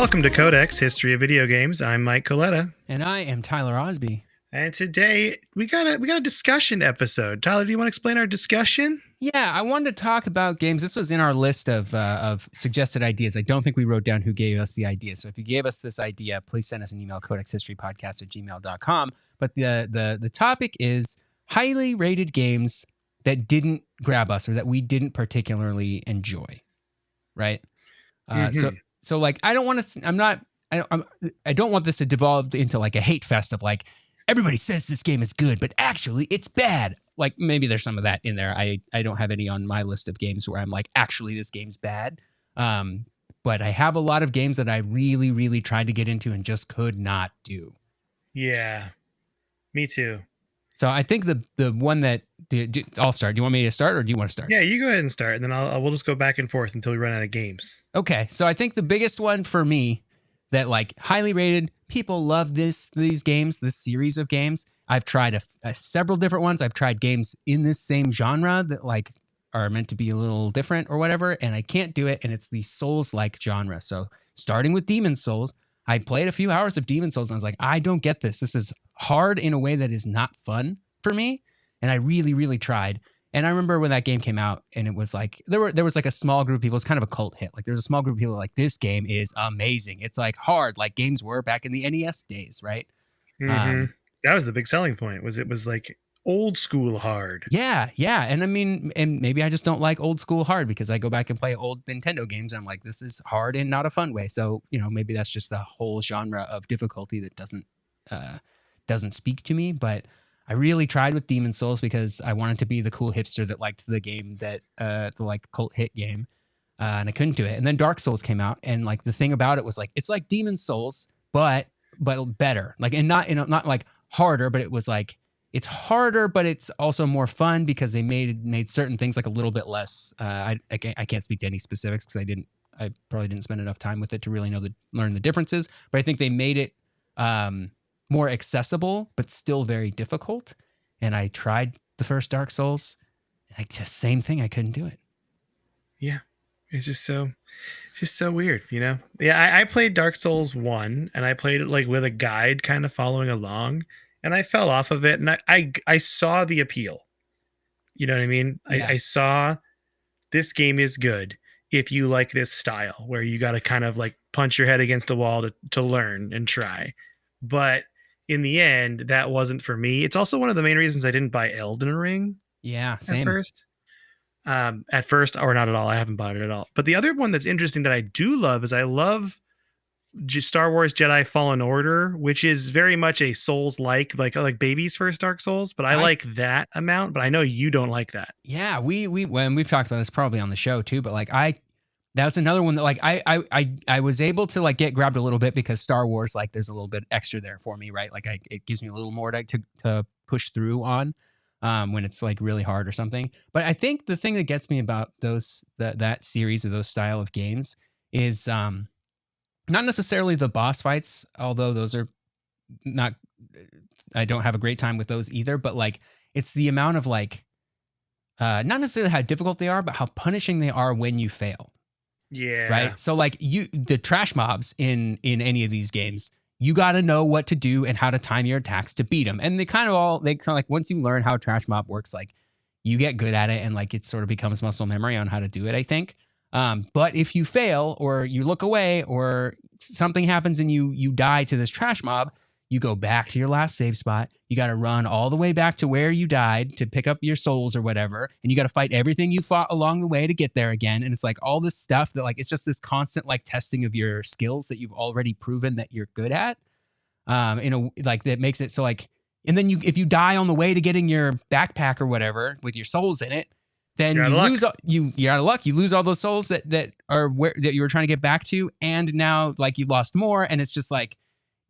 Welcome to Codex, History of Video Games. I'm Mike Coletta. And I am Tyler Osby. And today we got a discussion episode. Tyler, do you want to explain our discussion? Yeah, I wanted to talk about games. This was in our list of suggested ideas. I don't think we wrote down who gave us the idea. So if you gave us this idea, please send us an email, codexhistorypodcast@gmail.com. But the topic is highly rated games that didn't grab us or that we didn't particularly enjoy, right? So like, I don't want to. I don't want this to devolve into like a hate fest of like everybody says this game is good, but actually it's bad. Like maybe there's some of that in there. I don't have any on my list of games where I'm like, actually this game's bad. But I have a lot of games that I really, really tried to get into and just could not do. Yeah, me too. So I think the one that I'll start. Do you want me to start or do you want to start? Yeah, you go ahead and start, and then we'll just go back and forth until we run out of games. Okay, so I think the biggest one for me that like highly rated, people love these games, this series of games. I've tried several different ones. I've tried games in this same genre that like are meant to be a little different or whatever, and I can't do it. And it's the Souls-like genre. So starting with Demon's Souls, I played a few hours of Demon's Souls and I was like, I don't get this. This is hard in a way that is not fun for me. And I really, really tried. And I remember when that game came out and it was like, there was like a small group of people. It's kind of a cult hit. Like there's a small group of people like, this game is amazing. It's like hard, like games were back in the NES days, right? Mm-hmm. That was the big selling point. It was like old school hard. Yeah. And I mean, and maybe I just don't like old school hard because I go back and play old Nintendo games. And I'm like, this is hard in not a fun way. So, maybe that's just the whole genre of difficulty that doesn't speak to me. But I really tried with Demon's Souls because I wanted to be the cool hipster that liked the game the like cult hit game. And I couldn't do it. And then Dark Souls came out. And like the thing about it was like, it's like Demon's Souls, but better. Like, and not like harder, but it was like, it's harder, but it's also more fun because they made certain things like a little bit less. I can't speak to any specifics because I probably didn't spend enough time with it to really learn the differences. But I think they made it more accessible, but still very difficult. And I tried the first Dark Souls, and same thing. I couldn't do it. Yeah, it's just so weird, Yeah, I played Dark Souls 1, and I played it like with a guide, kind of following along. And I fell off of it, and I saw the appeal. You know what I mean? Yeah. I saw this game is good if you like this style where you got to kind of like punch your head against the wall to learn and try. But in the end, that wasn't for me. It's also one of the main reasons I didn't buy Elden Ring. Yeah, same. At first, or not at all. I haven't bought it at all. But the other one that's interesting that I do love is I love Star Wars Jedi Fallen Order, which is very much a Souls-like, like baby's first Dark Souls. But I like that amount. But I know you don't like that. Yeah, when we've talked about this probably on the show too. But like that's another one that like I was able to like get grabbed a little bit because Star Wars, like there's a little bit extra there for me, right? Like it gives me a little more to push through on when it's like really hard or something. But I think the thing that gets me about that series of those style of games is not necessarily the boss fights, although those are not, I don't have a great time with those either, but like it's the amount of like not necessarily how difficult they are, but how punishing they are when you fail. Yeah. Right. So like the trash mobs in any of these games, you got to know what to do and how to time your attacks to beat them. And they kind of like once you learn how a trash mob works, like you get good at it and like it sort of becomes muscle memory on how to do it, I think. But if you fail or you look away or something happens and you die to this trash mob, you go back to your last save spot. You got to run all the way back to where you died to pick up your souls or whatever. And you got to fight everything you fought along the way to get there again. And it's like all this stuff that like, it's just this constant like testing of your skills that you've already proven that you're good at. Like that makes it so like, and then if you die on the way to getting your backpack or whatever with your souls in it, then you're out of luck. You lose all those souls that you were trying to get back to. And now like you lost more. And it's just like,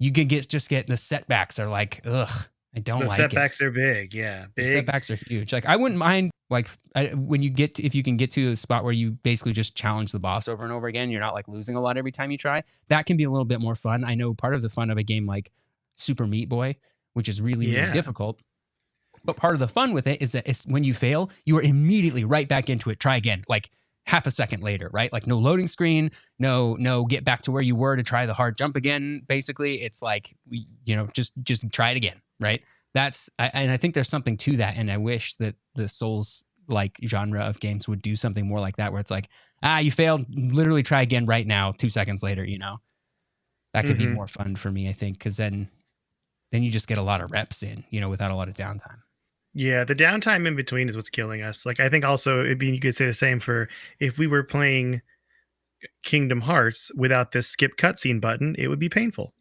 you can get the setbacks are like, ugh, I don't like it. The setbacks are big. Yeah. The setbacks are huge. Like I wouldn't mind like if you can get to a spot where you basically just challenge the boss over and over again, you're not like losing a lot every time you try. That can be a little bit more fun. I know part of the fun of a game like Super Meat Boy, which is really, really difficult. But part of the fun with it is that when you fail, you are immediately right back into it. Try again. Like half a second later, right? Like no loading screen, no get back to where you were to try the hard jump again. Basically, it's like, just try it again, right? And I think there's something to that, and I wish that the Souls like genre of games would do something more like that, where it's like, you failed, literally try again right now, 2 seconds later, that could be Mm-hmm. more fun for me, I think, because then you just get a lot of reps in, without a lot of downtime. Yeah, the downtime in between is what's killing us. Like I think also you could say the same for if we were playing Kingdom Hearts without this skip cutscene button, it would be painful.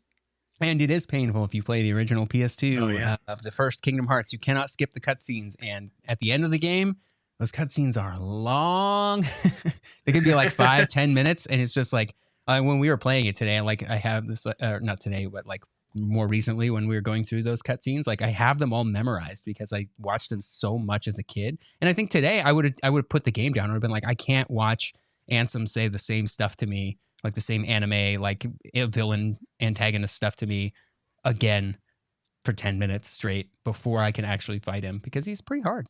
And it is painful if you play the original Oh PS2 yeah. of the first Kingdom Hearts. You cannot skip the cutscenes, and at the end of the game, those cutscenes are long. They could be like 5-10 minutes, and it's just like when we were playing it today. Like I have this, not today, but like more recently when we were going through those cutscenes, like I have them all memorized because I watched them so much as a kid. And I think today I would have put the game down. I would have been like, I can't watch Ansem say the same stuff to me, like the same anime, like villain antagonist stuff to me again for 10 minutes straight before I can actually fight him, because he's pretty hard.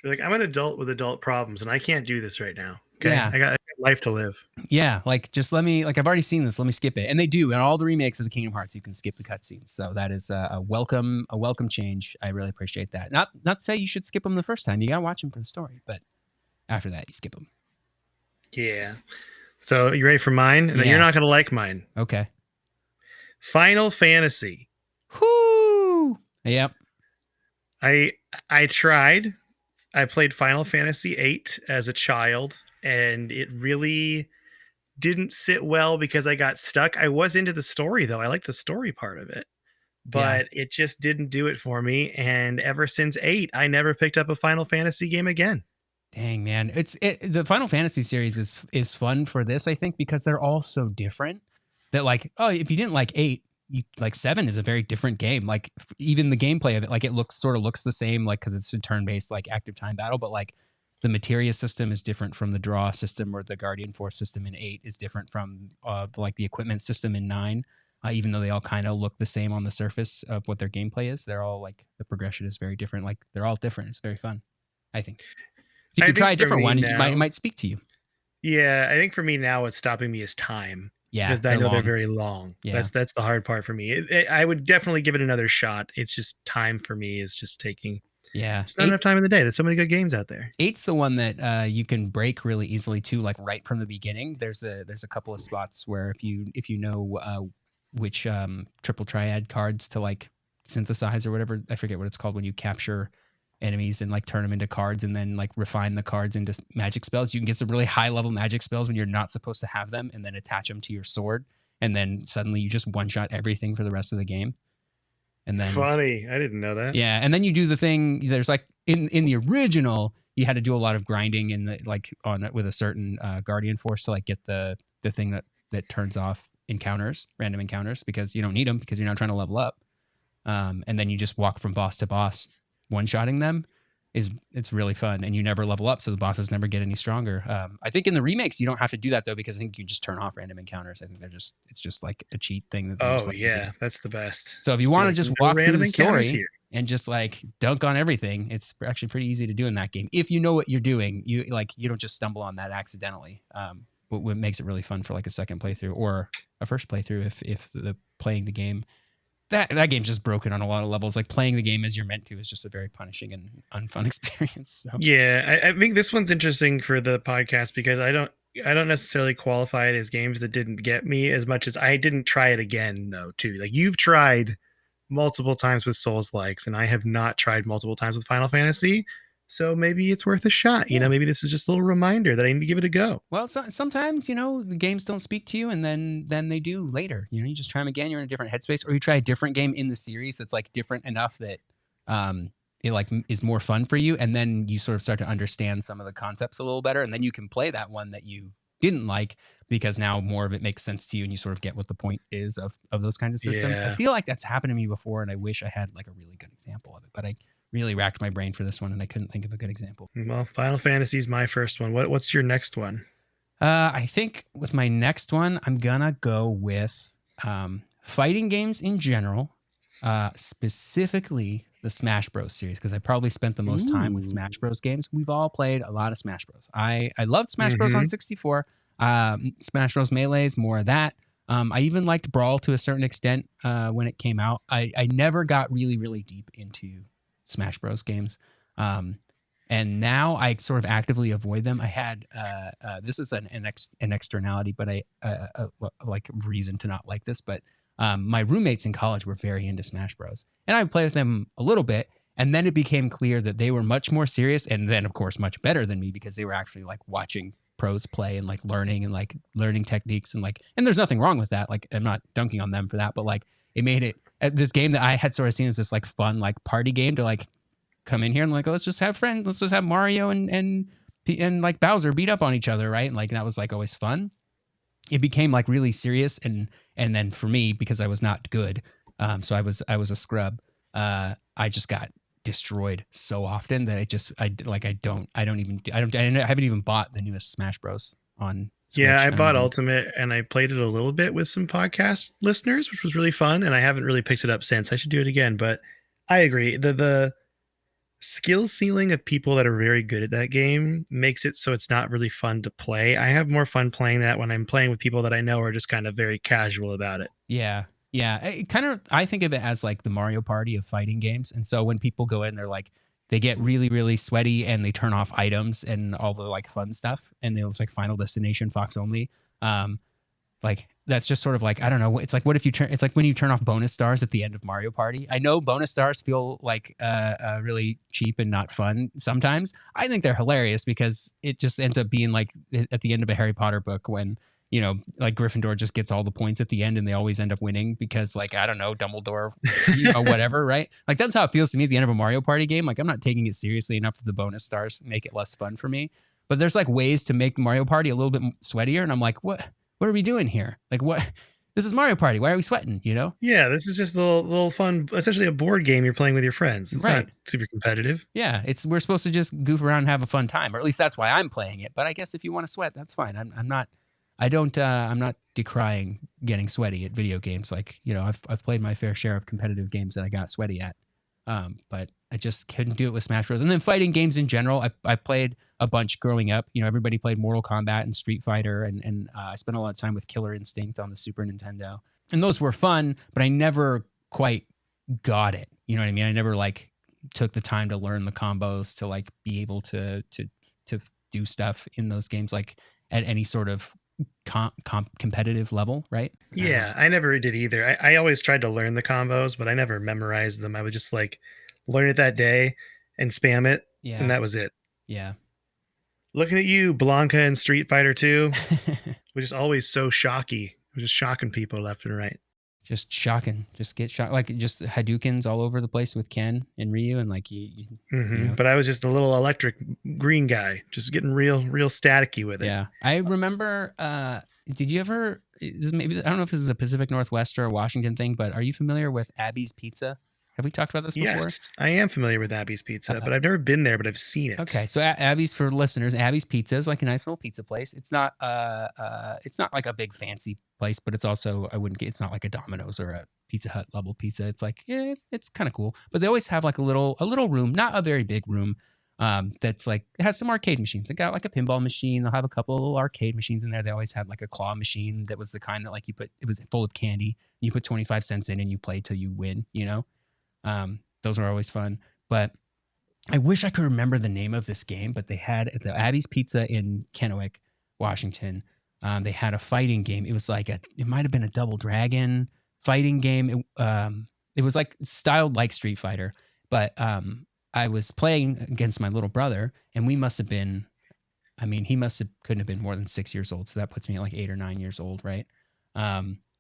Like I'm an adult with adult problems and I can't do this right now. Okay. Yeah. I got life to live. Yeah. Like just let me, like I've already seen this. Let me skip it. And they do. In all the remakes of the Kingdom Hearts, you can skip the cutscenes. So that is a welcome change. I really appreciate that. Not to say you should skip them the first time. You got to watch them for the story. But after that, you skip them. Yeah. So you ready for mine? Yeah. You're not going to like mine. Okay. Final Fantasy. Whoo! Yep. I tried. I played Final Fantasy VIII as a child, and it really didn't sit well because I got stuck. I was into the story though. I like the story part of it, but it just didn't do it for me. And ever since VIII, I never picked up a Final Fantasy game again. Dang, man. The Final Fantasy series is fun for this, I think, because they're all so different that, like, oh, if you didn't like 8, you like 7 is a very different game. Like even the gameplay of it, like it looks the same, like, because it's a turn-based, like active time battle, but like the materia system is different from the draw system, or the Guardian Force system in 8 is different from like the equipment system in 9. Even though they all kind of look the same on the surface of what their gameplay is, they're all like, the progression is very different. Like they're all different. It's very fun, I think. So you could try a different one. It might speak to you. Yeah, I think for me now, what's stopping me is time. Yeah, because I know they're very long. Yeah. That's the hard part for me. I would definitely give it another shot. It's just time for me is just taking. Yeah, there's not enough time in the day. There's so many good games out there. 8's the one that you can break really easily too, like right from the beginning. There's a couple of spots where if you know which triple triad cards to like synthesize or whatever, I forget what it's called, when you capture enemies and like turn them into cards and then like refine the cards into magic spells. You can get some really high level magic spells when you're not supposed to have them, and then attach them to your sword, and then suddenly you just one shot everything for the rest of the game. And then funny, I didn't know that. Yeah, and then you do the thing. There's like in the original, you had to do a lot of grinding in the like on with a certain Guardian Force to like get the thing that turns off random encounters, because you don't need them because you're not trying to level up. And then you just walk from boss to boss, one-shotting them. It's really fun, and you never level up, so the bosses never get any stronger. I think in the remakes you don't have to do that though, because I think you just turn off random encounters. I think it's just like a cheat thing that oh yeah, that's the best. So if you want to just walk through the story and just like dunk on everything, it's actually pretty easy to do in that game if you know what you're doing. You don't just stumble on that accidentally. What makes it really fun for like a second playthrough or a first playthrough, if the playing the game. That game's just broken on a lot of levels. Like playing the game as you're meant to is just a very punishing and unfun experience. So. Yeah, I think this one's interesting for the podcast because I don't necessarily qualify it as games that didn't get me as much as I didn't try it again though too. Like you've tried multiple times with Souls likes, and I have not tried multiple times with Final Fantasy. So maybe it's worth a shot. You know, maybe this is just a little reminder that I need to give it a go. Well, sometimes, the games don't speak to you, and then they do later. You just try them again. You're in a different headspace, or you try a different game in the series that's like different enough that it like is more fun for you, and then you sort of start to understand some of the concepts a little better, and then you can play that one that you didn't like because now more of it makes sense to you, and you sort of get what the point is of those kinds of systems. Yeah. I feel like that's happened to me before, and I wish I had like a really good example of it, but I really racked my brain for this one, and I couldn't think of a good example. Well, Final Fantasy is my first one. What's your next one? I think with my next one, I'm gonna go with fighting games in general, specifically the Smash Bros series because I probably spent the most time with Ooh. Smash Bros games. We've all played a lot of Smash Bros. I loved Smash Bros on Mm-hmm. 64. Smash Bros Melee's more of that. I even liked Brawl to a certain extent when it came out. I never got really, really deep into Smash Bros games. And now I sort of actively avoid them. I had this is an externality, but like reason to not like this. But my roommates in college were very into Smash Bros, and I would play with them a little bit. And then it became clear that they were much more serious, and then of course much better than me because they were actually like watching pros play and like learning techniques and there's nothing wrong with that. Like I'm not dunking on them for that, but like it made it this game that I had sort of seen as this like fun like party game to like come in here and like let's just have friends, let's just have Mario and like Bowser beat up on each other, right? And like that was like always fun. It became like really serious and then for me because I was not good, so I was a scrub. I just got destroyed so often that I haven't even bought the newest Smash Bros on Yeah, Switch. I I don't bought even. Ultimate and I played it a little bit with some podcast listeners, which was really fun. And I haven't really picked it up since. I should do it again. But I agree. The skill ceiling of people that are very good at that game makes it so it's not really fun to play. I have more fun playing that when I'm playing with people that I know are just kind of very casual about it. Yeah. Yeah. It kind of, I think of it as like the Mario Party of fighting games. And so when people go in, they're like, they get really, really sweaty and they turn off items and all the like fun stuff. And they'll like Final Destination, Fox only. Um, like that's just sort of like I don't know. It's like what if you turn? It's like when you turn off bonus stars at the end of Mario Party. I know bonus stars feel like really cheap and not fun sometimes. I think they're hilarious because it just ends up being like at the end of a Harry Potter book when like Gryffindor just gets all the points at the end and they always end up winning because like I don't know Dumbledore, whatever, right? Like that's how it feels to me at the end of a Mario Party game. Like I'm not taking it seriously enough that the bonus stars make it less fun for me. But there's like ways to make Mario Party a little bit sweatier, and I'm like, what are we doing here? Like what? This is Mario Party. Why are we sweating? Yeah, this is just a little fun, essentially a board game you're playing with your friends. It's not Right. super competitive. Yeah. We're supposed to just goof around and have a fun time, or at least that's why I'm playing it. But I guess if you want to sweat, that's fine. I'm not decrying getting sweaty at video games. Like, I've played my fair share of competitive games that I got sweaty at. But I just couldn't do it with Smash Bros. And then fighting games in general, I played a bunch growing up. Everybody played Mortal Kombat and Street Fighter, and I spent a lot of time with Killer Instinct on the Super Nintendo. And those were fun, but I never quite got it. You know what I mean? I never like took the time to learn the combos to like be able to do stuff in those games like at any sort of competitive level, right? Yeah, I never did either. I always tried to learn the combos, but I never memorized them. I would just like learn it that day and spam it, and Yeah. that was it. Yeah. Looking at you, Blanca and Street Fighter 2, which is always so shocky. We're just shocking people left and right. Just shocking. Just get shot like just Hadoukens all over the place with Ken and Ryu, and like you know. But I was just a little electric green guy, just getting real staticky with it. Yeah, I remember. Did you ever? Maybe I don't know if this is a Pacific Northwest or a Washington thing, but are you familiar with Abby's Pizza? Have we talked about this before? Yes, I am familiar with Abby's Pizza, but I've never been there, but I've seen it. Okay, so Abby's, for listeners, Abby's Pizza is like a nice little pizza place. It's not like a big fancy place, but it's also it's not like a Domino's or a Pizza Hut level pizza. It's like it's kind of cool. But they always have like a little room, not a very big room, that's like it has some arcade machines. They got like a pinball machine. They'll have a couple of little arcade machines in there. They always had like a claw machine that was the kind that like it was full of candy. You put 25 cents in and you play till you win. Those are always fun. But I wish I could remember the name of this game, but they had at the Abby's Pizza in Kennewick, Washington. They had a fighting game. It was like it might have been a Double Dragon fighting game. It was like styled like Street Fighter, but I was playing against my little brother, and we must have been. I mean, couldn't have been more than 6 years old, so that puts me at like 8 or 9 years old, right?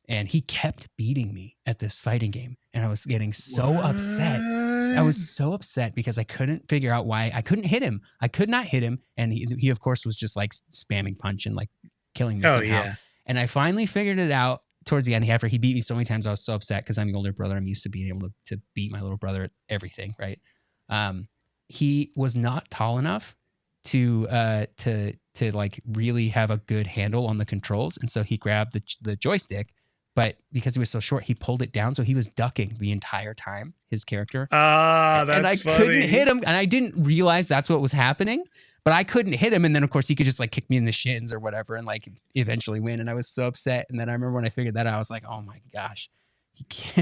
And he kept beating me at this fighting game, and I was getting so upset. I was so upset because I couldn't figure out why I couldn't hit him. I could not hit him, and he of course was just like spamming punch and like killing me somehow. Yeah. And I finally figured it out towards the end. After he beat me so many times, I was so upset because I'm the older brother. I'm used to being able to beat my little brother at everything, right? He was not tall enough to like really have a good handle on the controls, and so he grabbed the joystick, but because he was so short, he pulled it down, so he was ducking the entire time, his character. Ah, And I that's couldn't funny. hit him, and I didn't realize that's what was happening, but I couldn't hit him, and then of course he could just like kick me in the shins or whatever and like eventually win, and I was so upset. And then I remember when I figured that out, I was like, oh my gosh.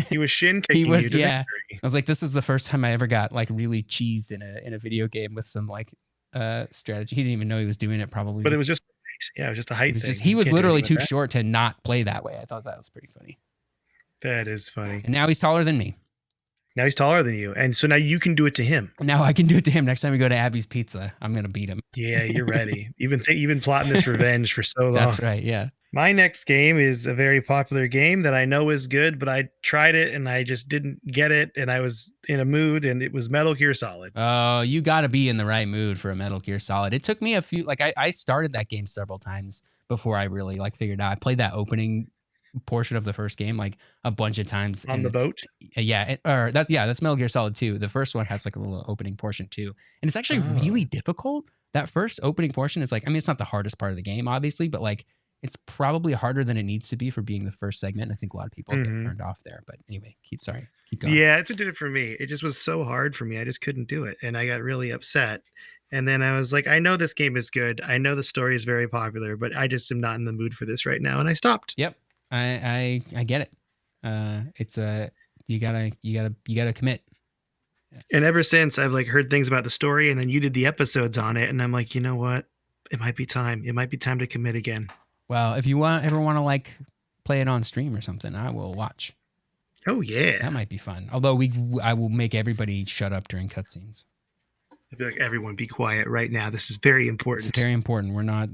He was shin He kicking was, you to yeah. victory. I was like, this is the first time I ever got like really cheesed in a video game with some like strategy. He didn't even know he was doing it probably. But it was just, yeah, it was just a height It was thing. just, he You was can't do literally anything too with that. short to not play that way. I thought that was pretty funny. That is funny. And now he's taller than me. Now he's taller than you. And so now you can do it to him. Now I can do it to him. Next time we go to Abby's Pizza, I'm going to beat him. Yeah, you're ready. You've been plotting this revenge for so long. That's right. Yeah. My next game is a very popular game that I know is good, but I tried it and I just didn't get it. And I was in a mood, and it was Metal Gear Solid. Oh, you got to be in the right mood for a Metal Gear Solid. It took me a few, like I started that game several times before I really like figured out. I played that opening portion of the first game like a bunch of times On the boat? Yeah, that's Metal Gear Solid 2. The first one has like a little opening portion too, and it's actually really difficult. That first opening portion is like, I mean, it's not the hardest part of the game, obviously, but like it's probably harder than it needs to be for being the first segment. I think a lot of people get turned off there. But anyway, keep going. Yeah, it's what did it for me. It just was so hard for me. I just couldn't do it, and I got really upset. And then I was like, I know this game is good. I know the story is very popular, but I just am not in the mood for this right now, and I stopped. Yep. I get it. It's you gotta commit. And ever since, I've like heard things about the story, and then you did the episodes on it, and I'm like, you know what? It might be time. It might be time to commit again. Well, if you ever want to like play it on stream or something, I will watch. Oh yeah, that might be fun. Although I will make everybody shut up during cutscenes. I'd be like, everyone, be quiet right now. This is very important. It's very important. We're not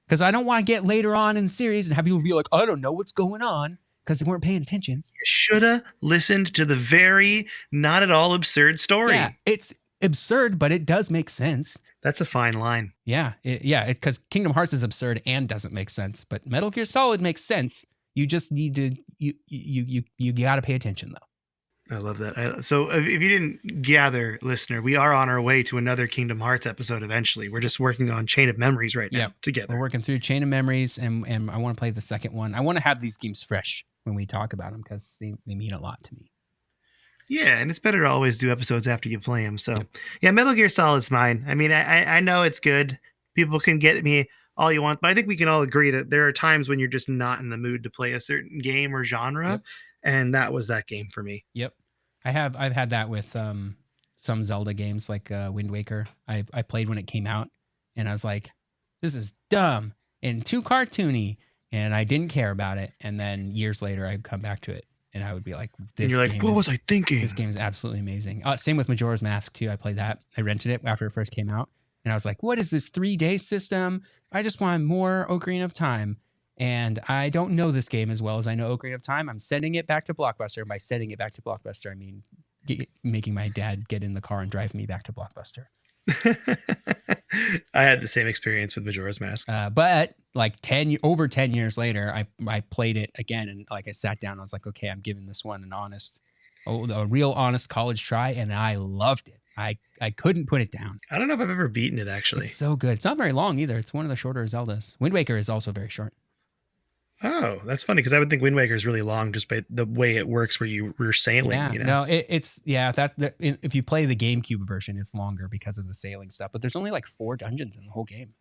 because I don't want to get later on in the series and have people be like, I don't know what's going on because they weren't paying attention. You shoulda listened to the very not at all absurd story. Yeah, it's absurd, but it does make sense. That's a fine line. Yeah, because Kingdom Hearts is absurd and doesn't make sense, but Metal Gear Solid makes sense. You just need to you got to pay attention though. I love that. So if you didn't gather, listener, we are on our way to another Kingdom Hearts episode eventually. We're just working on Chain of Memories right now together. We're working through Chain of Memories, and I want to play the second one. I want to have these games fresh when we talk about them because they mean a lot to me. Yeah, and it's better to always do episodes after you play them. So, yeah, Metal Gear Solid's mine. I mean, I know it's good. People can get me all you want, but I think we can all agree that there are times when you're just not in the mood to play a certain game or genre, and that was that game for me. Yep, I've had that with some Zelda games like Wind Waker. I played when it came out, and I was like, this is dumb and too cartoony, and I didn't care about it. And then years later, I'd come back to it. And I would be like, this and you're like, what was I thinking? This game is absolutely amazing. Same with Majora's Mask, too. I played that. I rented it after it first came out. And I was like, what is this 3-day system? I just want more Ocarina of Time. And I don't know this game as well as I know Ocarina of Time. I'm sending it back to Blockbuster. And by sending it back to Blockbuster, I mean making my dad get in the car and drive me back to Blockbuster. I had the same experience with Majora's Mask. But like over 10 years later, I played it again, and like I sat down, I was like, okay, I'm giving this one a real honest college try, and I loved it. I couldn't put it down. I don't know if I've ever beaten it, actually. It's so good. It's not very long either. It's one of the shorter Zeldas. Wind Waker is also very short. Oh, that's funny because I would think Wind Waker is really long just by the way it works where you're sailing. Yeah, you know? No, if you play the GameCube version, it's longer because of the sailing stuff. But there's only like 4 dungeons in the whole game.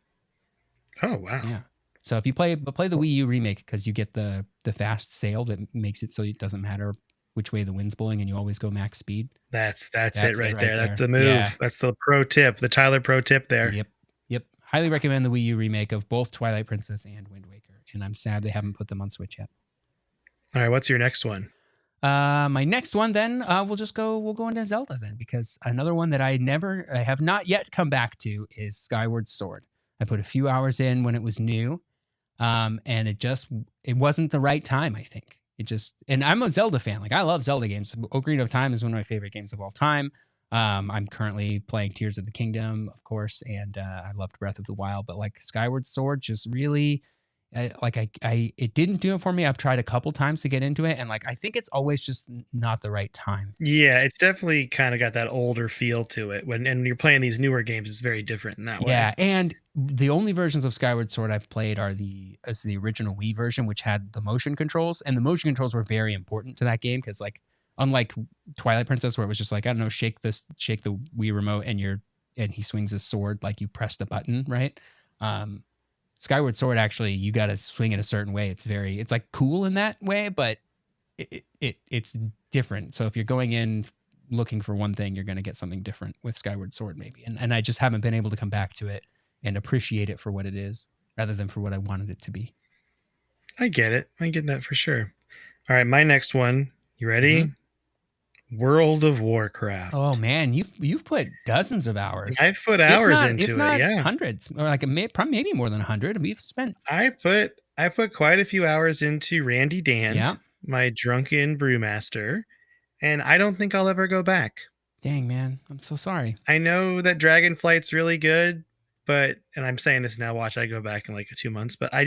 Oh wow! Yeah. So if you play the Wii U remake, because you get the fast sail that makes it so it doesn't matter which way the wind's blowing and you always go max speed. That's it right there. That's the move. Yeah. That's the pro tip. The Tyler pro tip there. Yep. Highly recommend the Wii U remake of both Twilight Princess and Wind Waker. And I'm sad they haven't put them on Switch yet. All right, what's your next one? My next one then, we'll go into Zelda then, because another one that I have not yet come back to is Skyward Sword. I put a few hours in when it was new, and it wasn't the right time, I think. And I'm a Zelda fan. Like, I love Zelda games. Ocarina of Time is one of my favorite games of all time. I'm currently playing Tears of the Kingdom, of course, and I loved Breath of the Wild, but like Skyward Sword just really, It didn't do it for me. I've tried a couple times to get into it, and like I think it's always just not the right time. Yeah, it's definitely kind of got that older feel to it. When you're playing these newer games, it's very different in that way. Yeah, and the only versions of Skyward Sword I've played are the original Wii version, which had the motion controls, and the motion controls were very important to that game because like unlike Twilight Princess, where it was just like I don't know, shake the Wii remote and he swings his sword like you press the button, right? Um, Skyward Sword actually you got to swing it a certain way. It's like cool in that way, but it's different. So if you're going in looking for one thing, you're going to get something different with Skyward Sword maybe. And I just haven't been able to come back to it and appreciate it for what it is rather than for what I wanted it to be. I get it. I get that for sure. All right, my next one. You ready? World of Warcraft. Oh man, you've put dozens of hours. I've put hours into if it. not Yeah, hundreds, or like maybe more than 100. We've spent. I put quite a few hours into Randy Dand, Yeah. my drunken brewmaster, and I don't think I'll ever go back. Dang man, I'm so sorry. I know that Dragonflight's really good, but and I'm saying this now, watch I go back in like 2 months, but I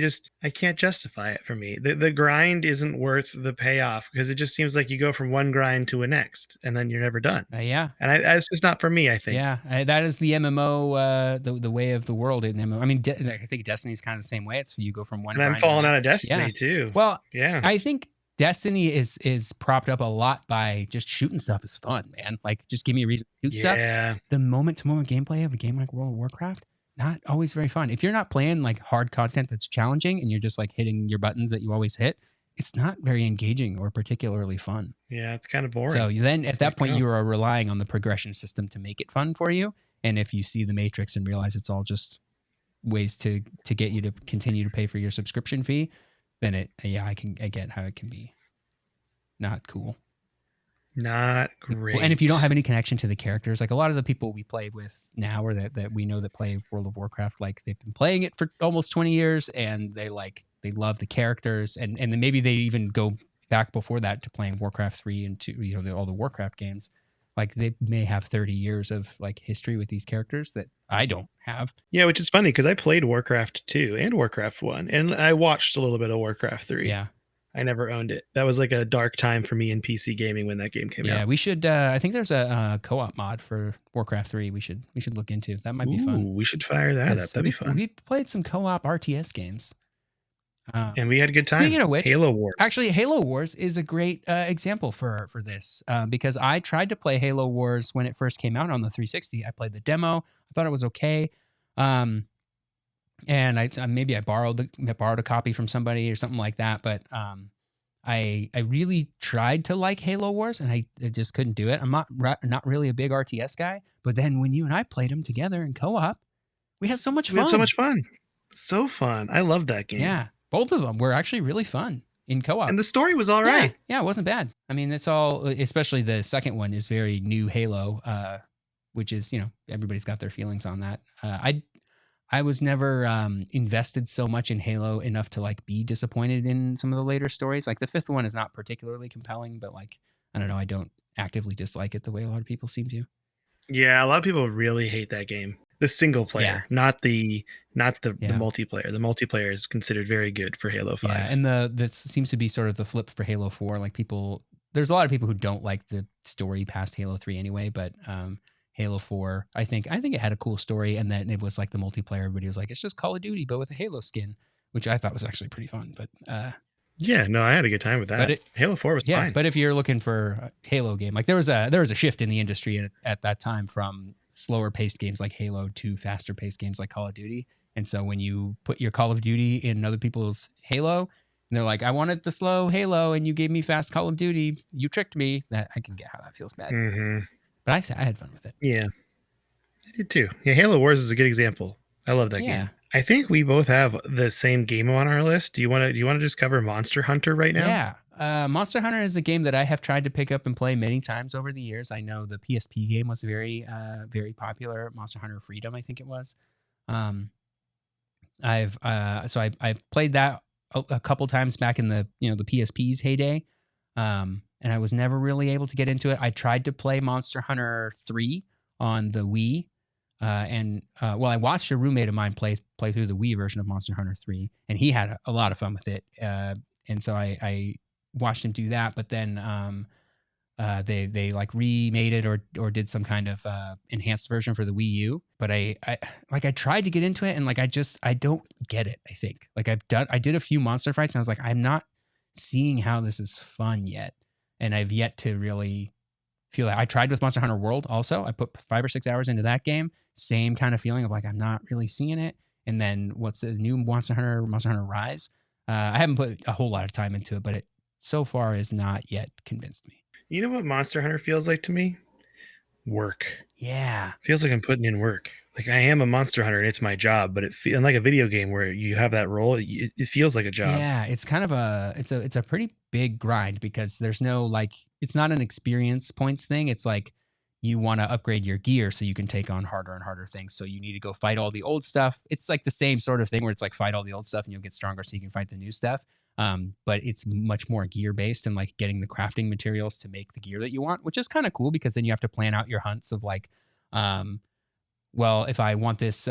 can't justify it for me. The grind isn't worth the payoff because it just seems like you go from one grind to a next and then you're never done. Yeah. And it's just not for me, I think. Yeah, that is the MMO, the way of the world in MMO. I mean, I think Destiny's kind of the same way. It's you go from one. And I'm grind to the falling out of next. Destiny too. Well, Yeah. I think Destiny is propped up a lot by just shooting stuff is fun, man. Like just give me a reason to shoot stuff. Yeah. The moment to moment gameplay of a game like World of Warcraft, not always very fun. If you're not playing like hard content that's challenging and you're just like hitting your buttons that you always hit, it's not very engaging or particularly fun. Yeah, it's kind of boring. So then at that point, you are relying on the progression system to make it fun for you. And if you see the Matrix and realize it's all just ways to get you to continue to pay for your subscription fee, then I get how it can be not cool. Not great. And if you don't have any connection to the characters, like a lot of the people we play with now or that we know that play World of Warcraft, like they've been playing it for almost 20 years and they love the characters and then maybe they even go back before that to playing Warcraft 3 and 2, all the Warcraft games. Like they may have 30 years of like history with these characters that I don't have. Yeah, which is funny because I played Warcraft 2 and Warcraft 1 and I watched a little bit of Warcraft 3. Yeah. I never owned it. That was like a dark time for me in PC gaming when that game came out. Yeah, we should. I think there's a co-op mod for Warcraft 3. We should look into. That might be fun. We should fire that up. That'd be fun. We played some co-op RTS games, and we had a good time. Speaking of which, Halo Wars. Actually, Halo Wars is a great example for this because I tried to play Halo Wars when it first came out on the 360. I played the demo. I thought it was okay. And I borrowed a copy from somebody or something like that. But I really tried to like Halo Wars, and I just couldn't do it. I'm not really a big RTS guy. But then when you and I played them together in co-op, we had so much fun. We had so much fun. So fun. I love that game. Yeah, both of them were actually really fun in co-op. And the story was all right. Yeah, it wasn't bad. I mean, it's all, especially the second one is very new Halo, which is, everybody's got their feelings on that. I was never invested so much in Halo enough to like be disappointed in some of the later stories. Like the fifth one is not particularly compelling, but like, I don't know, I don't actively dislike it the way a lot of people seem to. Yeah, a lot of people really hate that game. The single player, not the multiplayer. The multiplayer is considered very good for Halo 5. Yeah, and that seems to be sort of the flip for Halo 4. Like there's a lot of people who don't like the story past Halo 3 anyway, but Halo 4, I think it had a cool story, and then it was like the multiplayer. Everybody was like, it's just Call of Duty, but with a Halo skin, which I thought was actually pretty fun. But yeah, no, I had a good time with that. Halo 4 was fine. But if you're looking for a Halo game, like there was a shift in the industry at that time from slower paced games like Halo to faster paced games like Call of Duty. And so when you put your Call of Duty in other people's Halo, and they're like, I wanted the slow Halo, and you gave me fast Call of Duty, you tricked me. That I can get how that feels bad. Mm-hmm. But I had fun with it. Yeah, I did too. Yeah, Halo Wars is a good example. I love that game. I think we both have the same game on our list. Do you want to just cover Monster Hunter right now? Yeah, Monster Hunter is a game that I have tried to pick up and play many times over the years. I know the PSP game was very, very popular. Monster Hunter Freedom, I think it was. I've played that a couple times back in the the PSP's heyday. And I was never really able to get into it. I tried to play Monster Hunter 3 on the Wii, I watched a roommate of mine play through the Wii version of Monster Hunter 3, and he had a lot of fun with it. And so I watched him do that. But then they like remade it or did some kind of enhanced version for the Wii U. But I tried to get into it, and like I don't get it. I think like I did a few monster fights, and I was like, I'm not seeing how this is fun yet, and I've yet to really feel that. I tried with Monster Hunter World also. I put 5 or 6 hours into that game. Same kind of feeling of like I'm not really seeing it. And then what's the new Monster Hunter Rise? I haven't put a whole lot of time into it, but it so far has not yet convinced me. You know what Monster Hunter feels like to me? Work. Yeah. Feels like I'm putting in work. Like I am a monster hunter and it's my job, but it feels like a video game where you have that role. It feels like a job. Yeah, it's kind of it's a pretty big grind because there's no like it's not an experience points thing. It's like you want to upgrade your gear so you can take on harder and harder things. So you need to go fight all the old stuff. It's like the same sort of thing where it's like fight all the old stuff and you'll get stronger so you can fight the new stuff. But it's much more gear based and like getting the crafting materials to make the gear that you want, which is kind of cool because then you have to plan out your hunts of like, well, if I want this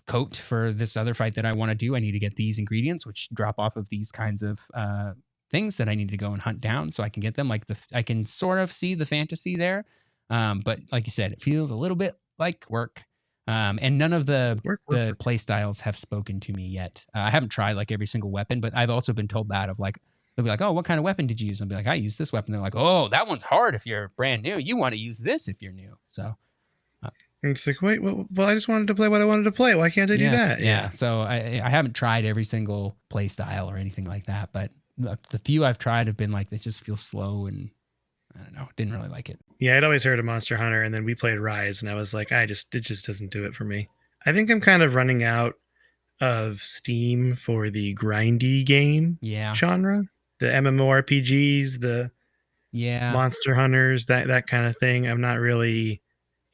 coat for this other fight that I want to do, I need to get these ingredients, which drop off of these kinds of things that I need to go and hunt down so I can get them. Like I can sort of see the fantasy there. But like you said, it feels a little bit like work. And none of the play styles have spoken to me yet. I haven't tried like every single weapon, but I've also been told that of like, they'll be like, oh, what kind of weapon did you use? I'll be like, I use this weapon. They're like, oh, that one's hard if you're brand new. You want to use this if you're new. So it's like, wait, well, I just wanted to play what I wanted to play. Why can't I do that? Yeah. So I haven't tried every single play style or anything like that, but the few I've tried have been like, they just feel slow and I don't know, didn't really like it. Yeah, I'd always heard of Monster Hunter, and then we played Rise, and I was like, it just doesn't do it for me. I think I'm kind of running out of steam for the grindy game genre, the MMORPGs, the Monster Hunters, that kind of thing. I'm not really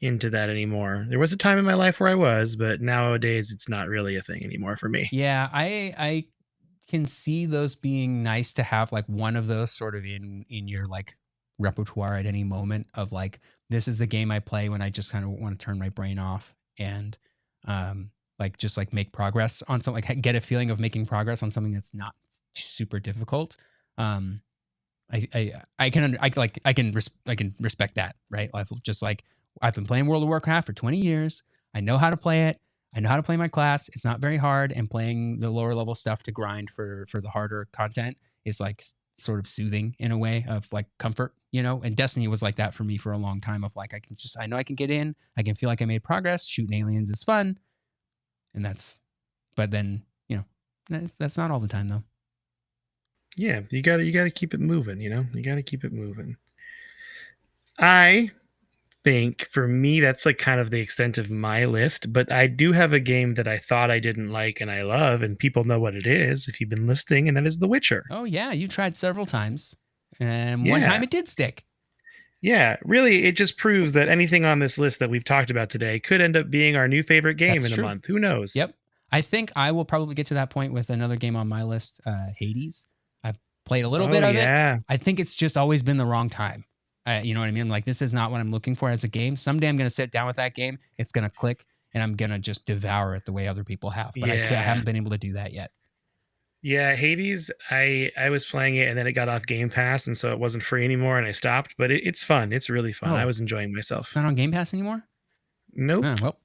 into that anymore. There was a time in my life where I was, but nowadays it's not really a thing anymore for me. Yeah, I can see those being nice to have like one of those sort of in your like repertoire at any moment of like, this is the game I play when I just kind of want to turn my brain off and like just like make progress on something, like get a feeling of making progress on something that's not super difficult. I can respect that, right? I've been playing World of Warcraft for 20 years. I know how to play it. I know how to play my class. It's not very hard, and playing the lower level stuff to grind for the harder content is like sort of soothing in a way of like comfort, you know? And Destiny was like that for me for a long time of like, I know I can get in, I can feel like I made progress. Shooting aliens is fun. And but then, you know, that's not all the time though. Yeah. You gotta keep it moving, you know, you gotta keep it moving. I think for me, that's like kind of the extent of my list, but I do have a game that I thought I didn't like and I love, and people know what it is if you've been listening, and that is The Witcher. Oh yeah, you tried several times, and one time it did stick. Yeah, really, it just proves that anything on this list that we've talked about today could end up being our new favorite game in a month. Who knows? Yep. I think I will probably get to that point with another game on my list, Hades. I've played a little bit of it. I think it's just always been the wrong time. You know what I mean? Like, this is not what I'm looking for as a game. Someday I'm going to sit down with that game. It's going to click, and I'm going to just devour it the way other people have. But I haven't been able to do that yet. Yeah, Hades, I was playing it, and then it got off Game Pass, and so it wasn't free anymore, and I stopped. But it's fun. It's really fun. I was enjoying myself. It's not on Game Pass anymore? Nope. Oh, well,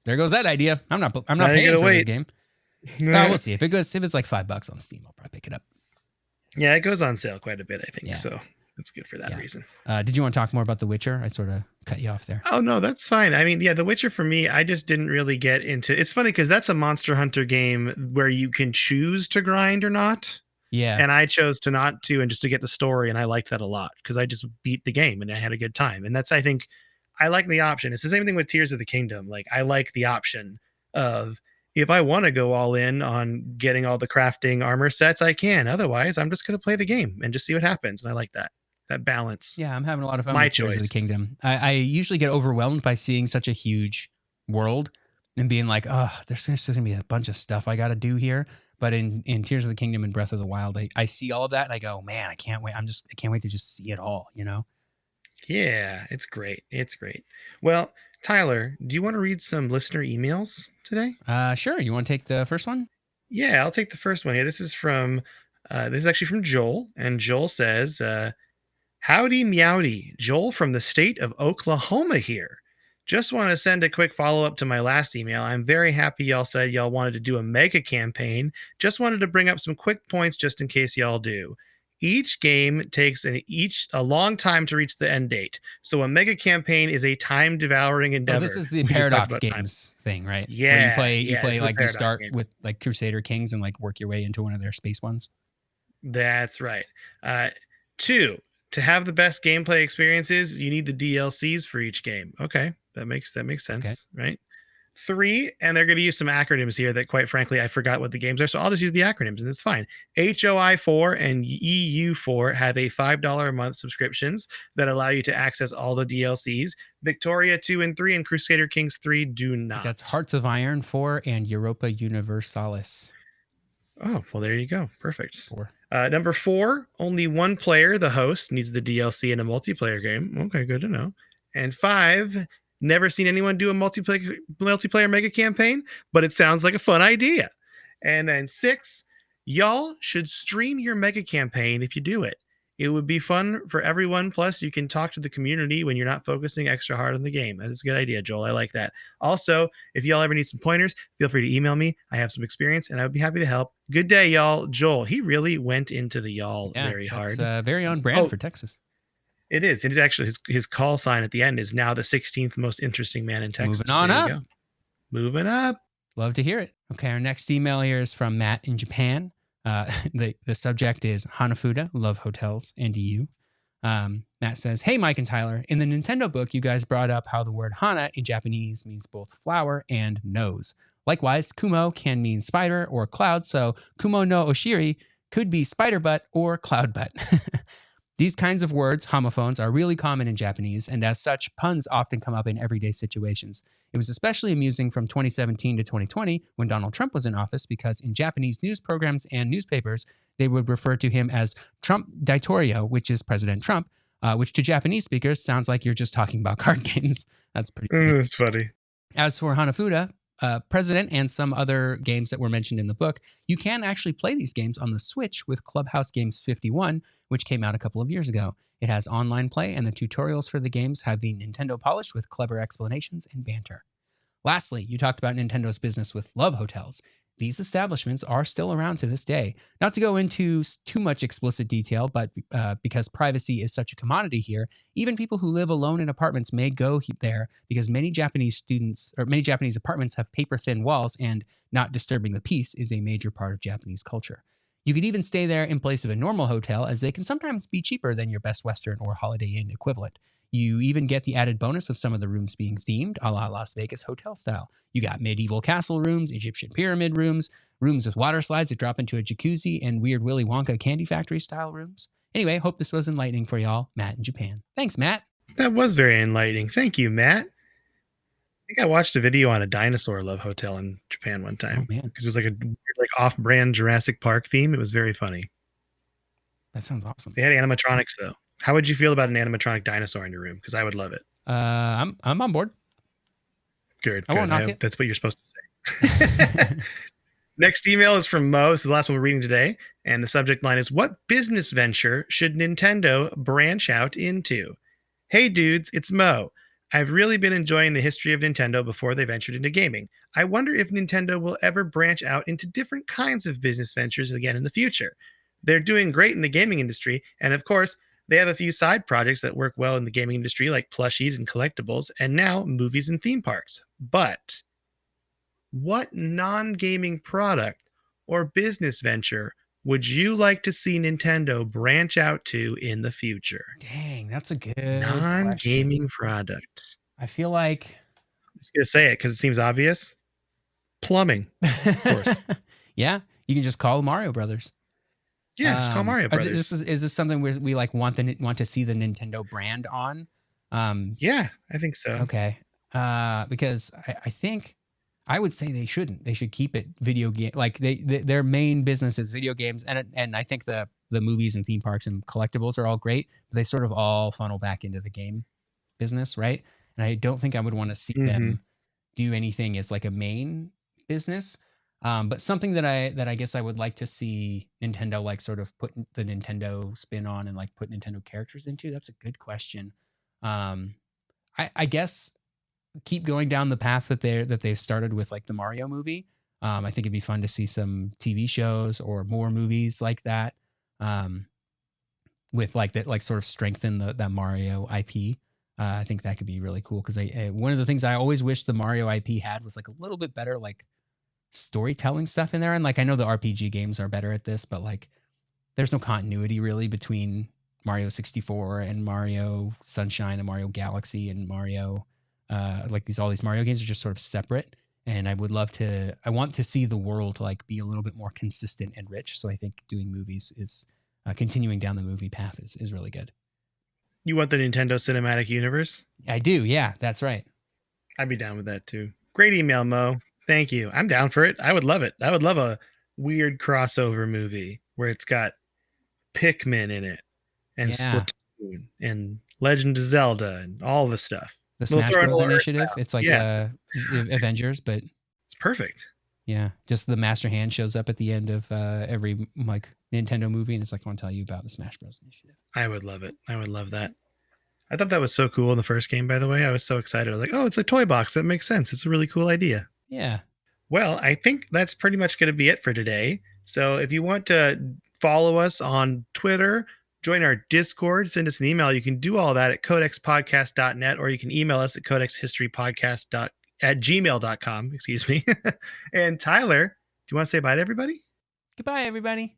there goes that idea. I'm not paying for this game. No, we'll see. If it's like $5 on Steam, I'll probably pick it up. Yeah, it goes on sale quite a bit, I think. Yeah. So that's good for that reason. Did you want to talk more about The Witcher? I sort of cut you off there. Oh, no, that's fine. I mean, yeah, The Witcher for me, I just didn't really get into. It's funny because that's a Monster Hunter game where you can choose to grind or not. Yeah. And I chose to not to, and just to get the story. And I liked that a lot because I just beat the game and I had a good time. And that's, I think, I like the option. It's the same thing with Tears of the Kingdom. Like, I like the option of, if I want to go all in on getting all the crafting armor sets, I can. Otherwise, I'm just going to play the game and just see what happens. And I like that balance. Yeah, I'm having a lot of fun with Tears of the Kingdom. I usually get overwhelmed by seeing such a huge world and being like, oh, there's going to be a bunch of stuff I got to do here. But in Tears of the Kingdom and Breath of the Wild, I see all of that and I go, man, I can't wait. I can't wait to just see it all, you know? Yeah, it's great. It's great. Well, Tyler, do you want to read some listener emails today? Sure. You want to take the first one? Yeah, I'll take the first one here. This is actually from Joel, and Joel says, "Howdy meowdy, Joel from the state of Oklahoma here. Just want to send a quick follow up to my last email. I'm very happy y'all said y'all wanted to do a mega campaign. Just wanted to bring up some quick points just in case y'all do. Each game takes a long time to reach the end date, so a mega campaign is a time devouring Oh, this endeavor. is the We just talked Paradox about time. Games thing, right? Where you Yeah, this play is a like you paradox start game. with like Crusader Kings and like work your way into one of their space ones. That's right. Uh, Two, to have the best gameplay experiences, you need the DLCs for each game. Okay, that makes Okay. sense, right? Three, and they're going to use some acronyms here that, quite frankly, I forgot what the games are, so I'll just use the acronyms, and it's fine. HOI4 and EU4 have a $5 a month subscriptions that allow you to access all the DLCs. Victoria 2 and 3 and Crusader Kings 3 do That's not. Hearts of Iron 4 and Europa Universalis Oh, well, there you go. Perfect. 4. Number four, only one player, the host, needs the DLC in a multiplayer game. Okay, good to know. And five, never seen anyone do a multiplayer mega campaign, but it sounds like a fun idea. And then six, y'all should stream your mega campaign if you do it. It would be fun for everyone. Plus, you can talk to the community when you're not focusing extra hard on the game. That's a good idea, Joel. I like that. Also, if y'all ever need some pointers, feel free to email me. I have some experience and I would be happy to help. Good day, y'all. Joel, he really went into the y'all Yeah, very that's hard. very on brand Oh, for Texas. it is. It is actually his call sign at the end is now the 16th most interesting man in Moving Texas. on There you up. go. Moving up. Love to hear it. Okay, our next email here is from Matt in Japan. The subject is Hanafuda, love hotels, and you. Matt says, "Hey, Mike and Tyler, in the Nintendo book, you guys brought up how the word Hana in Japanese means both flower and nose. Likewise, Kumo can mean spider or cloud, so Kumo no Oshiri could be spider butt or cloud butt." These kinds of words, homophones, are really common in Japanese, and as such, puns often come up in everyday situations. It was especially amusing from 2017 to 2020 when Donald Trump was in office because in Japanese news programs and newspapers, they would refer to him as Trump Daitorio, which is President Trump, which to Japanese speakers sounds like you're just talking about card games. That's pretty funny. That's funny. As for Hanafuda, President and some other games that were mentioned in the book, you can actually play these games on the Switch with Clubhouse Games 51, which came out a couple of years ago. It has online play, and the tutorials for the games have the Nintendo polish with clever explanations and banter. Lastly, you talked about Nintendo's business with love hotels. These establishments are still around to this day. Not to go into too much explicit detail, but because privacy is such a commodity here, even people who live alone in apartments may go there because many Japanese apartments have paper-thin walls, and not disturbing the peace is a major part of Japanese culture. You could even stay there in place of a normal hotel, as they can sometimes be cheaper than your Best Western or Holiday Inn equivalent. You even get the added bonus of some of the rooms being themed, a la Las Vegas hotel style. You got medieval castle rooms, Egyptian pyramid rooms, rooms with water slides that drop into a jacuzzi, and weird Willy Wonka candy factory style rooms. Anyway, hope this was enlightening for y'all. Matt in Japan. Thanks, Matt. That was very enlightening. Thank you, Matt. I think I watched a video on a dinosaur love hotel in Japan one Oh, time man. because it was like a weird, like off-brand Jurassic Park theme. It was very funny. That sounds awesome. They had animatronics though. How would you feel about an animatronic dinosaur in your room? Because I would love it. I'm on board. Good. I won't knock it. That's what you're supposed to say. Next email is from Mo. This is the last one we're reading today. And the subject line is, what business venture should Nintendo branch out into? Hey, dudes, it's Mo. I've really been enjoying the history of Nintendo before they ventured into gaming. I wonder if Nintendo will ever branch out into different kinds of business ventures again in the future. They're doing great in the gaming industry. And of course, they have a few side projects that work well in the gaming industry, like plushies and collectibles, and now movies and theme parks. But what non-gaming product or business venture would you like to see Nintendo branch out to in the future? Dang, that's a good Non-gaming question. product. I feel like I'm just gonna say it because it seems obvious. Plumbing, of course. Yeah, you can just call Mario Brothers. Yeah, just call Mario Brothers. Is this something we like want to see the Nintendo brand on? Yeah, I think so. Okay. Because I think I would say they shouldn't. They should keep it video game. Like their main business is video games, and I think the movies and theme parks and collectibles are all great. But they sort of all funnel back into the game business, right? and I don't think I would want to see Mm-hmm. them do anything as like a main business. But something that I guess I would like to see Nintendo like sort of put the Nintendo spin on and like put Nintendo characters into. That's a good question. Um, I guess keep going down the path that they've started with like the Mario movie. I think it'd be fun to see some TV shows or more movies like that. Um, with like that, like sort of strengthen that Mario IP. I think that could be really cool because one of the things I always wish the Mario IP had was like a little bit better like storytelling stuff in there. And like I know the RPG games are better at this, but like there's no continuity really between Mario 64 and Mario Sunshine and Mario Galaxy and Mario like all these Mario games are just sort of separate. And I want to see the world like be a little bit more consistent and rich. So I think doing movies is continuing down the movie path is really good. You want the Nintendo Cinematic Universe? I do. Yeah, that's right. I'd be down with that too. Great email, Mo. Thank you. I'm down for it. I would love it. I would love a weird crossover movie where it's got Pikmin in it and Yeah. Splatoon and Legend of Zelda and all the stuff. The We'll Smash throw in a Bros. little Initiative. Earthbound. It's like Yeah, Avengers, but it's perfect. yeah, just the Master Hand shows up at the end of every like Nintendo movie, and it's like I want to tell you about the Smash Bros. Initiative. I would love it. I would love that. I thought that was so cool in the first game, by the way. I was so excited. I was like, oh, it's a toy box. That makes sense. It's a really cool idea. Yeah. Well, I think that's pretty much going to be it for today. So if you want to follow us on Twitter, join our Discord, send us an email, you can do all that at codexpodcast.net, or you can email us at codexhistorypodcast at gmail.com. Excuse me. And Tyler, do you want to say bye to everybody? Goodbye, everybody.